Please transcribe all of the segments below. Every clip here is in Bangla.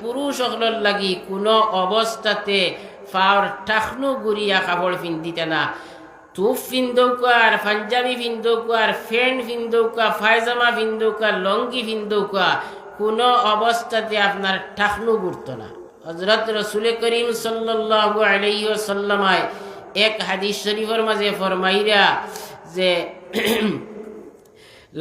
পুরুষ সকলের লাগি কোনো অবস্থাতে ফাওর টাকনু গুড়িয়া কাপড় পিন্দিতে না। টুপ ফিন্দৌকার, পাঞ্জাবি ফিন্দৌকার, প্যান্ট ফিন্দৌকা, পায়জামা ফিন্দৌকা, লঙ্গি ফিন্দৌকা, কোনো অবস্থাতে আপনার টাকনু গুড়ত না। হযরত রাসূল করিম সাল্লাল্লাহু আলাইহি ওয়াসাল্লামায় এক হাদিস শরীফের মাঝে ফরমাইরা যে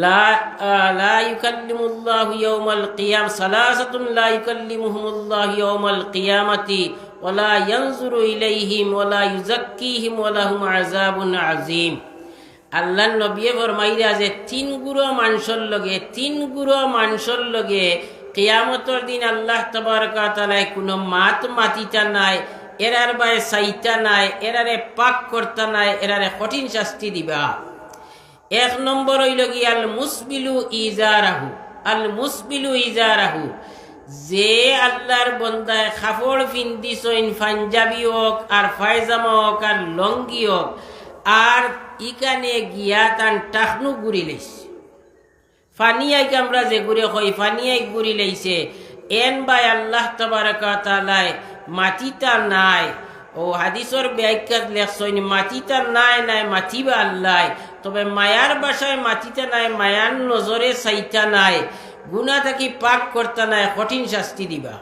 লা ইউকাল্লিমুল্লাহু ইয়াওমাল কিয়াম সালাসাতুন লা ইউকাল্লিমুহুমুল্লাহু ইয়াওমাল কিয়ামাতি ওয়ালা ইয়ানজুরু ইলাইহিম ওয়ালা ইউযাক্কিহিম ওয়া লাহুম আযাবুন আযীম। আল্লাহর নবী ফরমাইরা যে তিন গুরু মানুষের লগে কিয়ামতের দিন আল্লাহ তাবারক ওয়া তাআলা কোনো মাতিতা নাই, এরার বায়ে চাইতা নাই, এরারে পাক করতা নাই, এরারে কঠিন শাস্তি দিবা। এক নম্বর হইল কি আল মুসবিলু ইজারাহু, যে আল্লাহর বন্দায় কাপড় পিন্দিছইন, পাঞ্জাবি হোক আর পায়জামা হোক আর লঙ্গি হোক, আর ইকানে গিয়া তান টাকনু গুড়ি লাইছে, ফানিয়াইকে আমরা যে গুড়ে কই ফানিয়াই গুড়ি লাইছে, এন বাই আল্লাহ তাবারক ওয়া তাআলা মাটিতা নাই। ও হাদিসর ব্যাখ্যাত লেখছইন মাটিতা নাই মাতিবা আল্লাহ, তবে মায়ার বাসায় মাটিতা নাই, মায়ার নজরে চাইতা নাই, গুনাহ থাকি পাক করতা নাই, কঠিন শাস্তি দিবা।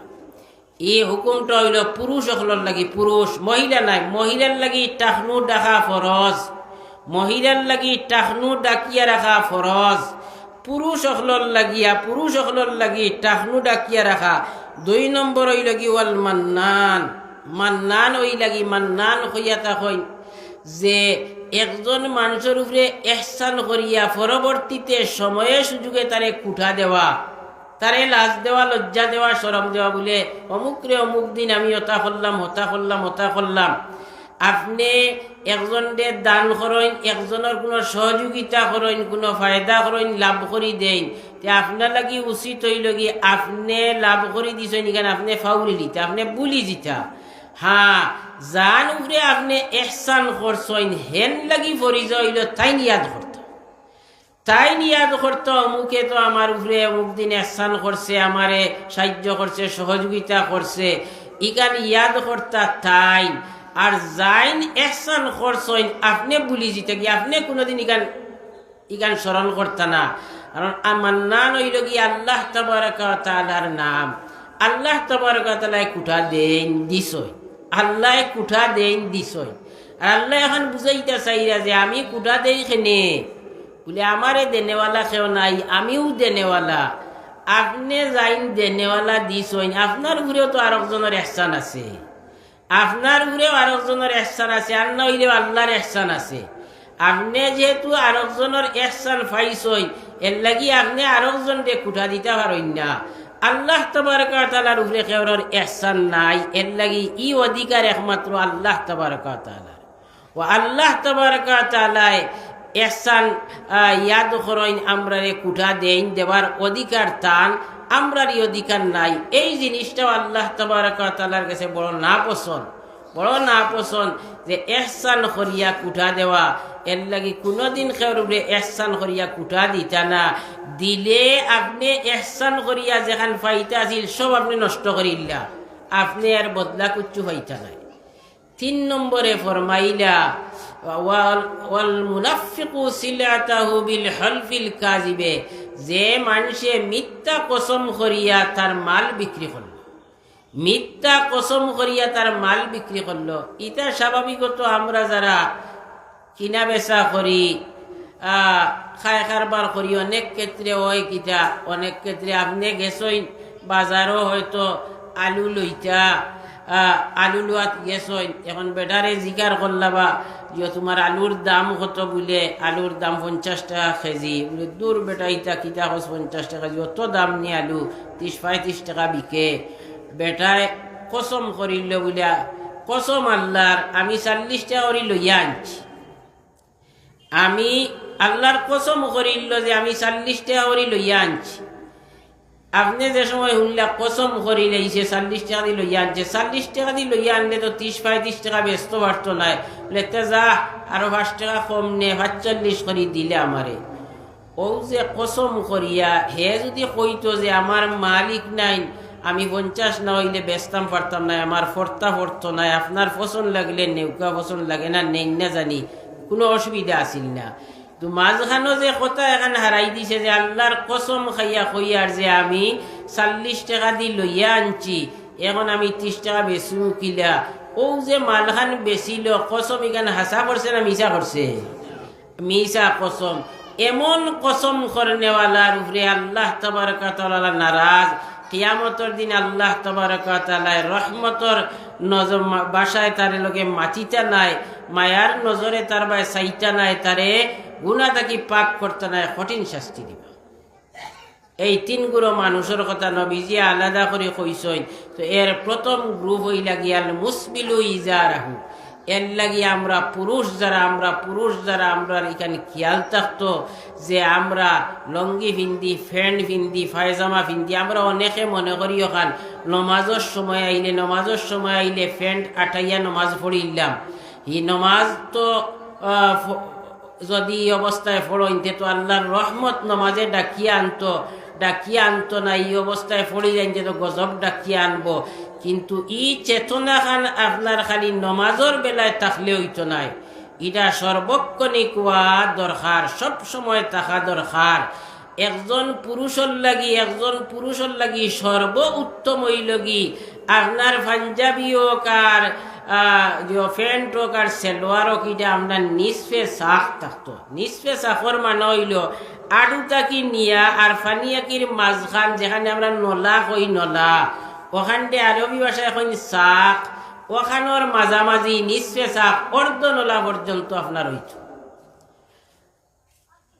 এই হুকুমটা হইল পুরুষ সকলের লাগি, পুরুষ মহিলা নাই। মহিলার লাগি টাকনু ডাকা ফরজ, মহিলার লাগি টাকনু ডাকিয়া রাখা ফরজ। পুরুষ সকলের লাগি টাকনু ডাকিয়া রাখা। 2 নম্বর হইল কি ওয়াল মান্নান ওই লাগি মান্নান হইয়া তা হই যে একজন মানুষের উপরে ইহসান করিয়া পরবর্তীতে সময়ে সুযোগে তারে কুঠা দেওয়া, তারে লাজ দেওয়া, লজ্জা দেওয়া, শরম দেওয়া, বলে অমুক রে অমুক দিন আমি হতা করলাম। আপনি একজনকে দান করেন, একজনের কোনো সহযোগিতা করেন, কোনো ফায়দা করেন, লাভ করি দেন, তে আপনার লাগি উচিত হইল কি আপনি লাভ করি দিছেন এখানে আপনি ফাউরি দিতা, আপনি বুলি দিতা। হ্যাঁ, জান উপরে আপনি ইহসান করছেন, হেন লাগি পরিচয় হইল তাই নিয়াদ করতো অমুকে তো আমার উপরে অমুক দিন ইহসান করছে, আমারে সাহায্য করছে, সহযোগিতা করছে, ইকান ইয়াদ করতা তাই। আর জাইন ইহসান করছেন আপনি বুলি জিতে গিয়ে আপনি কোনোদিন ইকান স্মরণ করতা না। কারণ আমার নাম হইল কি আল্লাহ তাবারক ওয়া তাআলার নাম। আল্লাহ তাবারক ওয়া তাআলা কুঠা দেন দিছই, আল্লাহ কুঠা দেন দিছই। আর আল্লাহ এখন বুঝাইতে চাইরা যে আমি কুঠা দেই খেনে বলে আমারে দেনেওয়ালা কেউ নাই, আমিও দেনেওয়ালা। আপনি যাইন দেনেওয়ালা দিছই, আপনার ঘুরেও তো আরেকজনের ইহসান আছে, আপনার ঘুরেও আরেকজনের ইহসান আছে, আর না হইলেও আল্লাহর ইহসান আছে। আপনি যেহেতু আরেকজনের ইহসান পাইছই, এর লাগি আপনি আরেকজনকে কুঠা দিতে পারেন না। আল্লাহ তাবারক ওয়া তাআলার উপরে কারোর ইহসান নাই, এর লাগি ই অধিকার একমাত্র আল্লাহ তাবারক ওয়া তাআলার। ও আল্লাহ তাবারক ওয়া তাআলা ইহসান ইয়াদ করেন, আমরারে কুঠা দেন, দেবার অধিকার তান, আমরারই অধিকার নাই। এই জিনিসটাও আল্লাহ তাবারক ওয়া তাআলার কাছে বড় না পছন্দ যে ইহসান করিয়া কুঠা দেওয়া। এর লাগি কোনোদিন কেউর উপরে ইহসান করিয়া কুঠা দিতা না। দিলে আপনি ইহসান করিয়া যেখান পাইতা আছিল সব আপনি নষ্ট করিলা, আপনি আর বদলা কুচ্ছু পাইতা নাই। 3 নম্বরে ফরমাইলা ওয়াল মুনাফিকু সিলাতাহু বিল হলফিল কাযিবে, যে মানুষে মিথ্যা কসম করিয়া তার মাল বিক্রি করলো, এটা স্বাভাবিকত আমরা যারা কিনা বেচা করি, খায় কারবার করি, অনেক ক্ষেত্রে হয় কিটা, অনেক ক্ষেত্রে আপনি গেছইন বাজারও হয়তো আলু লইতা, আলু লোয়াত গেছইন, এখন বেটারে জিকার করলাবা যে তোমার আলুর দাম কত, বলে আলুর দাম 50 টাকা কেজি, বলে দূর বেটা ইটা কিতা হস 50 টাকা কেজি, অত দাম নিয়ে আলু 30-35 টাকা বিকে। বেটায় কসম করিল, বলে কসম আল্লাহর আমি 40 টাকা করি লইয়া আনছি, আমি আল্লাহর কসম করিল যে আমি 40 টাকা করি লইয়া আনছি। আপনি যে সময় শুনলা কসম করি লাইছে 40 টাকা দিয়ে লইয়া আনছে, 40 টাকা দিয়ে লইয়া আনলে তো 30-35 টাকা ব্যস্ত পারতো নাই, বলে যা আরো 5 টাকা কম নে 45 করি দিলে আমারে। ও যে কসম করিয়া হে যদি কইতো যে আমার মালিক নাই, আমি 50 না হইলে বেচতাম পারতাম না, আমার ফর্তা ফরতো নাই, আপনার পছন্দ লাগলে নেউকা, পছন্দ লাগে না নেই না জানি, কোনো অসুবিধা আসিল না। তো মাঝখানো যে কথা এখানে হারাই দিছে যে আল্লাহর কসম খাইয়া কইয়ার যে আমি 40 টাকা দিয়ে লইয়া আনছি, এখন আমি 30 টাকা বেশি কিলা, ও যে মালখান বেচিল কসম এখানে হাসা করছে না মিশা করছে? মিশা কসম। এমন কসম করনেওয়ালার উপরে আল্লাহ তাবারকা তাআলা নারাজ। কিয়ামতের দিন আল্লাহ তাবারকা তাআলা রহমতর নজর বাসায় তারে লগে মাটিটা নাই, মায়ার নজরে তার বাই সাইটা নাই, তারে গুনাহ থাকি পাক করতে নাই, কঠিন শাস্তি দিবা। এই 3 গুরু মানুষের কথা নবীজি আলাদা করে কইছেন। তো এর প্রথম গ্রুপ হইলা গিয়াল মুসবিলু ইজারাহু। এর লাগি আমরা পুরুষ যারা আমরা এখানে খেয়াল থাকতো যে আমরা লঙ্গি ভিন্দি, ফ্যান্ট ভিন্দি, পায়জামা ভিন্দি, আমরা অনেকে মনে করি ওখান নমাজের সময় আইলে ফ্যান্ট আটাইয়া নমাজ পড়িলাম। এই নমাজ তো যদি অবস্থায় পড়ইতে তো আল্লাহর রহমত নমাজে ডাকিয়া আনতো না, এই অবস্থায় পড়ি যাইতে তো গজব ডাকিয়া আনবো। কিন্তু ই চেতনা খান আপনার খালি নমাজের বেলায় থাকলে হইতো নাই, এটা সর্বক্ষণিক হওয়া দরকার, সব সময় থাকা দরকার। একজন পুরুষের লাগি সর্ব উত্তম হইল কি আপনার পাঞ্জাবি হোক আর প্যান্ট হোক আর সেলোয়ার হোক, এটা আমরা নিসফে সাফ থাকতো। নিসফে সাফর মানে হইল আড়ু তাকি নিয়া আর ফানিয়াকির মাঝখান, যেখানে আমরা নলা কই নলা, ওখানটে আরবি ভাষায় এখন শাক, ওখানোর মাঝামাঝি নিসফে শাক অর্ধনলা পর্যন্ত আপনার হইত।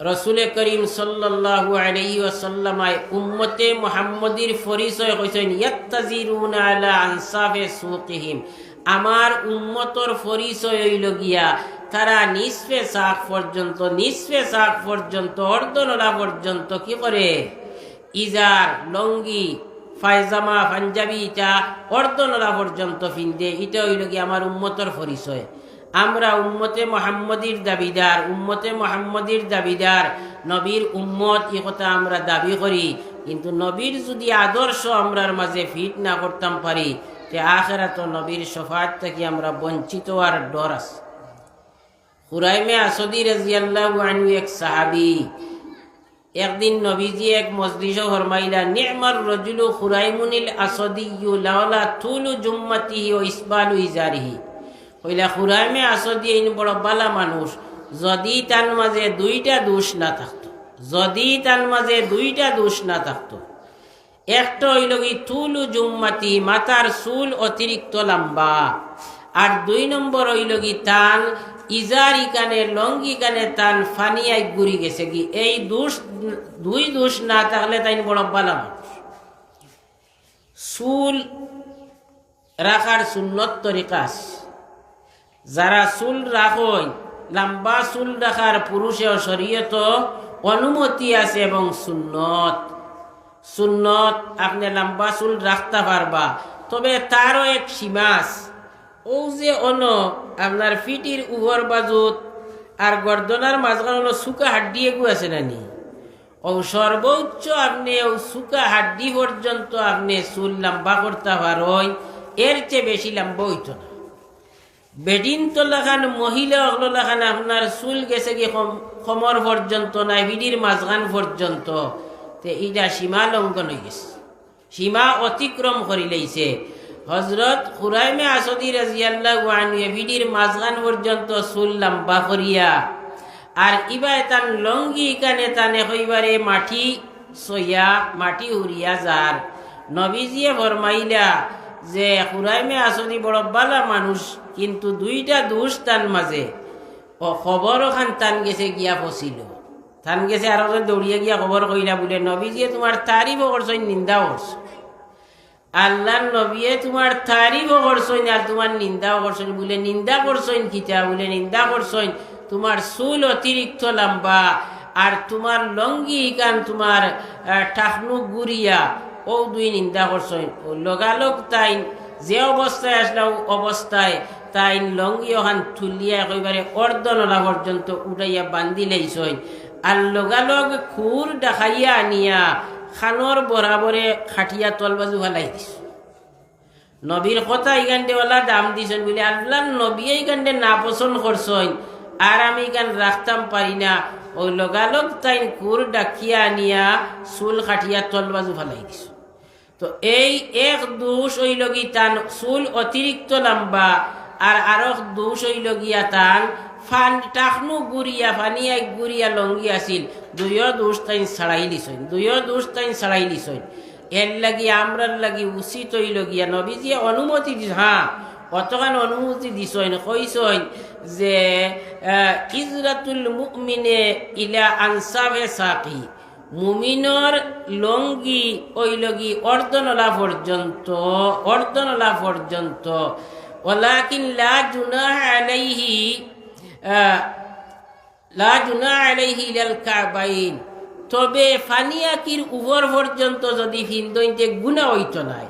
রসুল করিম সাল্লাল্লাহু আলাইহি ওয়াসাল্লাম উম্মতে মুহাম্মদীর পরিচয় কইছেন ইয়াত্তাজিরুনা আলা আনসাফে সুকিহিম। আমার উম্মতর পরিচয় হইল গিয়া তারা নিসফে শাক পর্যন্ত অর্ধনলা পর্যন্ত কি করে? ইজার, লঙ্গি, পায়জামা, পাঞ্জাবি, এটা অর্ধনলা পর্যন্ত ফিন্দে। এটা হইল কি আমার উম্মতর পরিচয়। আমরা উম্মতে মুহাম্মদীর দাবিদার, নবীর উম্মত, এই কথা আমরা দাবি করি। কিন্তু নবীর যদি আদর্শ আমরার মাঝে ফিট না করতাম পারি, তে আখিরাত নবীর শফাআত থেকে আমরা বঞ্চিত আর ডর আছে। খুরাইমে আসদি রাদিয়াল্লাহু আনহু এক সাহাবী, একদিন নবীজি এক মজলিসে ফরমাইলা নি'মার রাজুলু খুরাইমুনিল আসদিয়্যু লাওলা তুলু জুম্মাতিহি ও ইসবালু ইজারিহি। কইলা খুরাইমে আসদি ইন বড় বালা মানুষ, যদি তার মাঝে দুইটা দোষ না থাকতো। একটা হইল কি তুলু জুম্মাতি, মাথার চুল অতিরিক্ত লম্বা, আর 2 নম্বর হইল কি তান ইজারি কানে, লঙ্গি কানে তান ফানিয়াই গুড়ি গেছে কি। এই দুই দোষ না থাকলে তাই বড় বালা মানুষ। চুল রাখার সুন্নত তরিকা আছে। যারা চুল রাখেন, লম্বা চুল রাখার পুরুষের শরীয়ত অনুমতি আছে এবং সুন্নত আপনি লম্বা চুল রাখতে পারবা, তবে তারও এক সীমা আছে। ও যে আপনার ফিটির উপর বাজুত আর গর্দনার মাঝখানে শুকা হাড্ডি এগু আছে নানি, ও সর্বোচ্চ আপনি ও শুকা হাড্ডি পর্যন্ত আপনি চুল লম্বা করতে পারেন, এর চেয়ে বেশি লম্বা হইত না। বেডিন তো লাখান মহিলা হলো লাখান আপনার চুল গেছে কি কমর পর্যন্ত নাই, বিডির মাঝখান পর্যন্ত, তে এইটা সীমা লঙ্ঘন হয়ে গেছে, সীমা অতিক্রম করে লইছে। হযরত খুরাইমে আসদি রাদিয়াল্লাহু আনহু বিডির মাঝখান পর্যন্ত চুল লম্বা করিয়া আর ইবাই তান লঙ্গি কানে তানে হইবারে মাটি উড়িয়া যার। নবীজিয়ে ফরমাইলা যে খুরাইমে আসদি বড় বালা মানুষ, কিন্তু 2টা দোষ তান মাঝে, ও খবর ওখান তান গেছে গিয়া ফসিল, তান গেছে আর দৌড়িয়া গিয়া খবর কইলা বলে নবীজিয়ে তোমার তারিফও করছেন, নিন্দাও করছেন। আল্লাহর নবীয়ে তোমার তারিফও করছেন আর তোমার নিন্দাও করছেন। বলে নিন্দা করছেন কিতা? বলে নিন্দা করছেন তোমার চুল অতিরিক্ত লম্বা আর তোমার লঙ্গি কান তোমার টাকনু গুড়িয়া, ও 2 নিন্দা করছেন। ও লগালগ তাই যে অবস্থায় আসলা অবস্থায় তাই লঙ্গি ওখান তুলিয়া একেবারে অর্ধনলা পর্যন্ত উঠাইয়া বান্ধি লাইছেন, আর লগালগ খুর দেখাইয়া আনিয়া খানোর বরাবরে খাটিয়া তলবাজু ফেলাই দিস নবীর কথা এইখানটেওয়ালা দাম দিছেন বলে আল্লাহ নবী এইখানটে না পছন্দ করছেন আর আমি এখান রাখতাম পারি না ওই লগালগ তাই কুর ডাকিয়া আনিয়া চুল খাটিয়া তলবাজু ফেলাই দিস তো এই এক দোষ হইল কি তান চুল অতিরিক্ত লম্বা আর আরো দোষ হইল গিয়া তান ফান টাকনু গুড়িয়া ফানিয়া গুড়িয়া লঙ্গি আছিল দুইও দোষ তাই ছাড়াই দিছইন এর লাগি আমরার লাগি উচিত হইল গিয়া নবীজি অনুমতি দিস অতখান অনুমতি দিছইন কইছইন যে ইজরাতুল মুমিনে ইলা আনসাবে সাকি মুমিনর লঙ্গি ওই লগি অর্ধনলা পর্যন্ত ওয়ালাকিন লা জুনাহ আলাইহি ইলাল কাবাইন তবে ফানিয়াকির উপর পর্যন্ত যদি হিন্দইতে গুনাহ হইতো নাই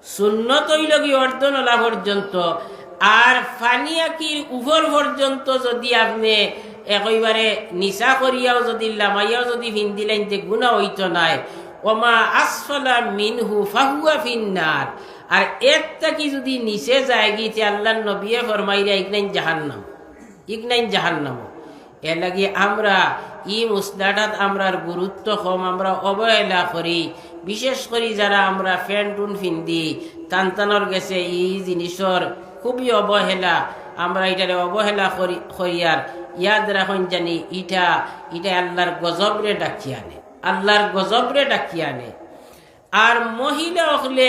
সুন্নত হইল কি অর্ধনলা পর্যন্ত আর ফানিয়াকির উপর পর্যন্ত যদি আপনি একেবারে নিশা করিয়াও যদি লামাইয়াও যদি ভিন্দিলেন যে গুণা হইতো নাই ওমা আসফালা মিনহু ফাহুয়া ফিন্নার আর এর থাকি যদি নিচে যায় গিয়ে আল্লাহ নবিয়ে ফরমাইরা ইগনাইন জাহান্নাম এর লাগি আমরা ই মুসলাটাত আমরার গুরুত্ব কম আমরা অবহেলা করি বিশেষ করে যারা আমরা ফ্যান্টুন ফিন্দি টানটানোর গেছে এই জিনিসের খুবই অবহেলা আমরা এটারে অবহেলা করিয়ার ইয়াদ রাখুন জানি ইটা আল্লাহর গজবরে ডাকিয়ে আনে আর মহিলা হলে